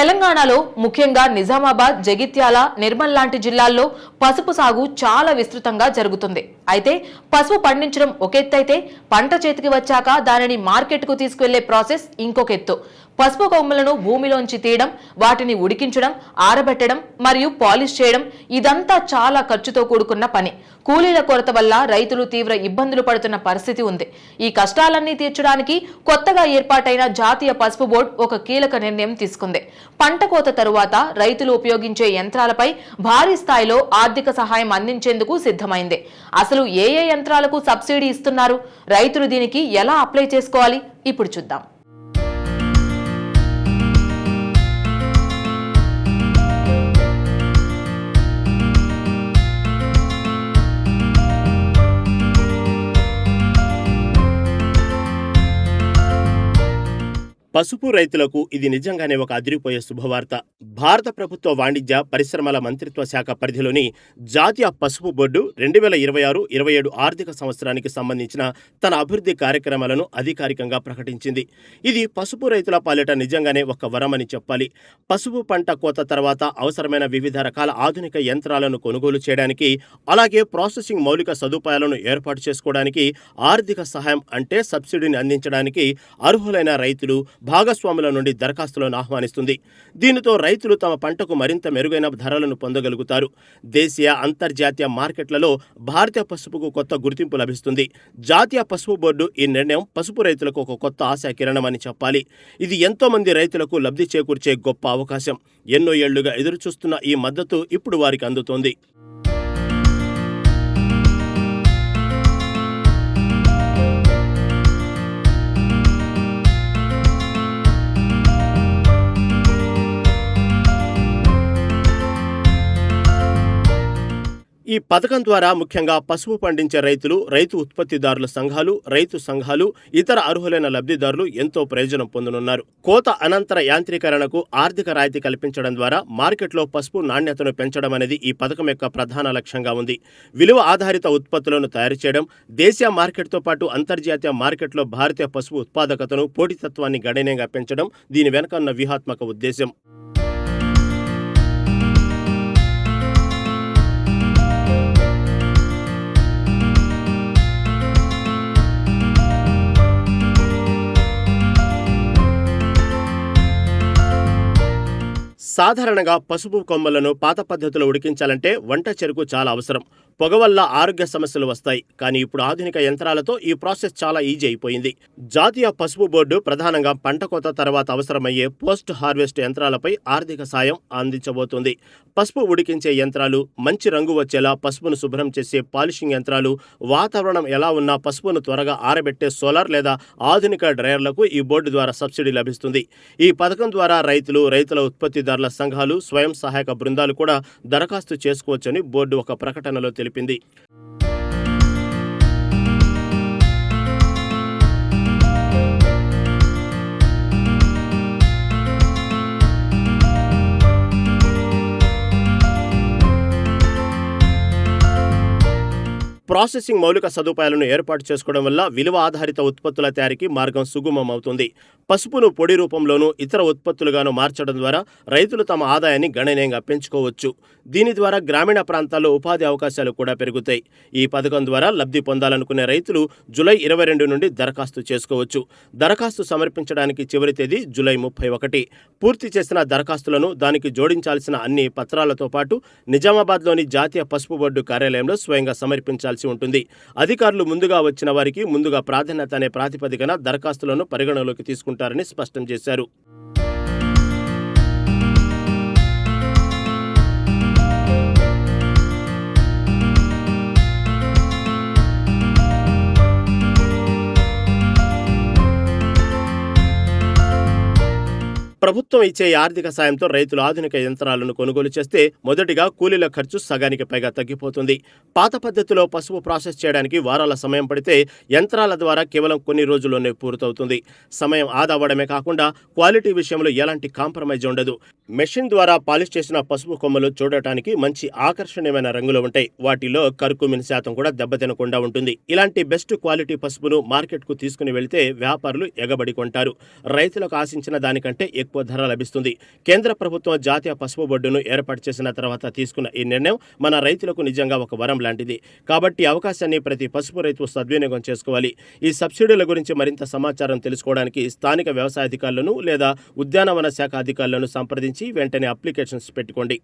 తెలంగాణలో ముఖ్యంగా నిజామాబాద్, జగిత్యాల, నిర్మల్ లాంటి జిల్లాల్లో పసుపు సాగు చాలా విస్తృతంగా జరుగుతుంది. అయితే పసుపు పండించడం ఒక ఎత్తైతే పంట చేతికి వచ్చాక దానిని మార్కెట్కు తీసుకువెళ్లే ప్రాసెస్ ఇంకొక ఎత్తు. పసుపు కొమ్మలను భూమిలోంచి తీయడం, వాటిని ఉడికించడం, ఆరబెట్టడం మరియు పాలిష్ చేయడం ఇదంతా చాలా ఖర్చుతో కూడుకున్న పని. కూలీల కొరత వల్ల రైతులు తీవ్ర ఇబ్బందులు పడుతున్న పరిస్థితి ఉంది. ఈ కష్టాలన్నీ తీర్చడానికి కొత్తగా ఏర్పాటైన జాతీయ పసుపు బోర్డు ఒక కీలక నిర్ణయం తీసుకుంది. పంట కోత తరువాత రైతులు ఉపయోగించే యంత్రాలపై భారీ స్థాయిలో ఆర్థిక సహాయం అందించేందుకు సిద్ధమైంది. అసలు ఏ యంత్రాలకు సబ్సిడీ ఇస్తున్నారు, రైతులు దీనికి ఎలా అప్లై చేసుకోవాలి, ఇప్పుడు చూద్దాం. పసుపు రైతులకు ఇది నిజంగానే ఒక అదిరిపోయే శుభవార్త. భారత ప్రభుత్వ వాణిజ్య పరిశ్రమల మంత్రిత్వ శాఖ పరిధిలోని జాతీయ పసుపు బోర్డు 2026-27 ఆర్థిక సంవత్సరానికి సంబంధించిన తన అభివృద్ధి కార్యక్రమాలను అధికారికంగా ప్రకటించింది. ఇది పసుపు రైతుల పాలిట నిజంగానే ఒక వరమని చెప్పాలి. పసుపు పంట కోత తర్వాత అవసరమైన వివిధ రకాల ఆధునిక యంత్రాలను కొనుగోలు చేయడానికి, అలాగే ప్రాసెసింగ్ మౌలిక సదుపాయాలను ఏర్పాటు చేసుకోవడానికి ఆర్థిక సహాయం అంటే సబ్సిడీని అందించడానికి అర్హులైన రైతులు, భాగస్వాముల నుండి దరఖాస్తులను ఆహ్వానిస్తుంది. దీనితో రైతులు తమ పంటకు మరింత మెరుగైన ధరలను పొందగలుగుతారు. దేశీయ, అంతర్జాతీయ మార్కెట్లలో భారతీయ పసుపుకు కొత్త గుర్తింపు లభిస్తుంది. జాతీయ పసుపు బోర్డు ఈ నిర్ణయం పసుపు రైతులకు ఒక కొత్త ఆశా కిరణమని చెప్పాలి. ఇది ఎంతో మంది రైతులకు లబ్ధి చేకూర్చే గొప్ప అవకాశం. ఎన్నో ఏళ్లుగా ఎదురుచూస్తున్న ఈ మద్దతు ఇప్పుడు వారికి అందుతోంది. ఈ పథకం ద్వారా ముఖ్యంగా పసుపు పండించే రైతులు, రైతు ఉత్పత్తిదారుల సంఘాలు, రైతు సంఘాలు, ఇతర అర్హులైన లబ్ధిదారులు ఎంతో ప్రయోజనం పొందనున్నారు. కోత అనంతర యాంత్రీకరణకు ఆర్థిక రాయితీ కల్పించడం ద్వారా మార్కెట్లో పసుపు నాణ్యతను పెంచడం అనేది ఈ పథకం యొక్క ప్రధాన లక్ష్యంగా ఉంది. విలువ ఆధారిత ఉత్పత్తులను తయారు చేయడం, దేశీయ మార్కెట్తో పాటు అంతర్జాతీయ మార్కెట్లో భారతీయ పసుపు ఉత్పాదకతను, పోటీతత్వాన్ని గణనీయంగా పెంచడం దీని వెనుక ఉన్న వ్యూహాత్మక ఉద్దేశం. సాధారణంగా పసుపు కొమ్మలను పాత పద్ధతిలో ఉడికించాలంటే వంట చెరుకు చాలా అవసరం. పొగ వల్ల ఆరోగ్య సమస్యలు వస్తాయి. కానీ ఇప్పుడు ఆధునిక యంత్రాలతో ఈ ప్రాసెస్ చాలా ఈజీ అయిపోయింది. జాతీయ పసుపు బోర్డు ప్రధానంగా పంట కోత తర్వాత అవసరమయ్యే పోస్ట్ హార్వెస్ట్ యంత్రాలపై ఆర్థిక సాయం అందించబోతోంది. పసుపు ఉడికించే యంత్రాలు, మంచి రంగు వచ్చేలా పసుపును శుభ్రం చేసే పాలిషింగ్ యంత్రాలు, వాతావరణం ఎలా ఉన్నా పసుపును త్వరగా ఆరబెట్టే సోలార్ లేదా ఆధునిక డ్రైయర్లకు ఈ బోర్డు ద్వారా సబ్సిడీ లభిస్తుంది. ఈ పథకం ద్వారా రైతులు, రైతుల ఉత్పత్తిదారుల సంఘాలు, స్వయం సహాయక బృందాలు కూడా దరఖాస్తు చేసుకోవచ్చని బోర్డు ఒక ప్రకటనలో తెలిపింది. ప్రాసెసింగ్ మౌలిక సదుపాయాలను ఏర్పాటు చేసుకోవడం వల్ల విలువ ఆధారిత ఉత్పత్తుల తయారీకి మార్గం సుగమం అవుతుంది. పసుపును పొడి రూపంలోనూ ఇతర ఉత్పత్తులుగాను మార్చడం ద్వారా రైతులు తమ ఆదాయాన్ని గణనీయంగా పెంచుకోవచ్చు. దీని ద్వారా గ్రామీణ ప్రాంతాల్లో ఉపాధి అవకాశాలు కూడా పెరుగుతాయి. ఈ పథకం ద్వారా లబ్ధి పొందాలనుకునే రైతులు జూలై 22 నుండి దరఖాస్తు చేసుకోవచ్చు. దరఖాస్తు సమర్పించడానికి చివరి తేదీ జూలై 31. పూర్తి చేసిన దరఖాస్తులను, దానికి జోడించాల్సిన అన్ని పత్రాలతో పాటు నిజామాబాద్లోని జాతీయ పసుపు బోర్డు కార్యాలయంలో స్వయంగా సమర్పించాల్సి ఉంటుంది. అధికారులు ముందుగా వచ్చిన వారికి ముందుగా ప్రాధాన్యత అనే ప్రాతిపదికన దరఖాస్తులను పరిగణలోకి తీసుకుంటారని స్పష్టం చేశారు. ప్రభుత్వం ఇచ్చే ఆర్థిక సాయంతో రైతులు ఆధునిక యంత్రాలను కొనుగోలు చేస్తే మొదటిగా కూలీల ఖర్చు సగానికి పైగా తగ్గిపోతుంది. పాత పద్ధతిలో పసుపు ప్రాసెస్ చేయడానికి వారాల సమయం పడితే యంత్రాల ద్వారా కేవలం కొన్ని రోజుల్లోనే పూర్తవుతుంది. సమయం ఆదా అవ్వడమే కాకుండా క్వాలిటీ విషయంలో ఎలాంటి కాంప్రమైజ్ ఉండదు. మెషిన్ ద్వారా పాలిష్ చేసిన పసుపు కొమ్మలు చూడటానికి మంచి ఆకర్షణీయమైన రంగులో ఉంటాయి. వాటిలో కర్కుమిన్ శాతం కూడా దెబ్బతినకుండా ఉంటుంది. ఇలాంటి బెస్ట్ క్వాలిటీ పసుపును మార్కెట్కు తీసుకుని వెళ్తే వ్యాపారులు ఎగబడి కొంటారు. రైతులకు ఆశించిన దానికంటే ఎక్కువ ధర లభిస్తుంది. కేంద్ర ప్రభుత్వం జాతీయ పసుపు బోర్డును ఏర్పాటు చేసిన తర్వాత తీసుకున్న ఈ నిర్ణయం మన రైతులకు నిజంగా ఒక వరం లాంటిది. కాబట్టి అవకాశాన్ని ప్రతి పసుపు రైతు సద్వినియోగం చేసుకోవాలి. ఈ సబ్సిడీల గురించి మరింత సమాచారం తెలుసుకోవడానికి స్థానిక వ్యవసాయ అధికారులను లేదా ఉద్యానవన శాఖ అధికారులను సంప్రదించి వెంటనే అప్లికేషన్స్ పెట్టుకోండి.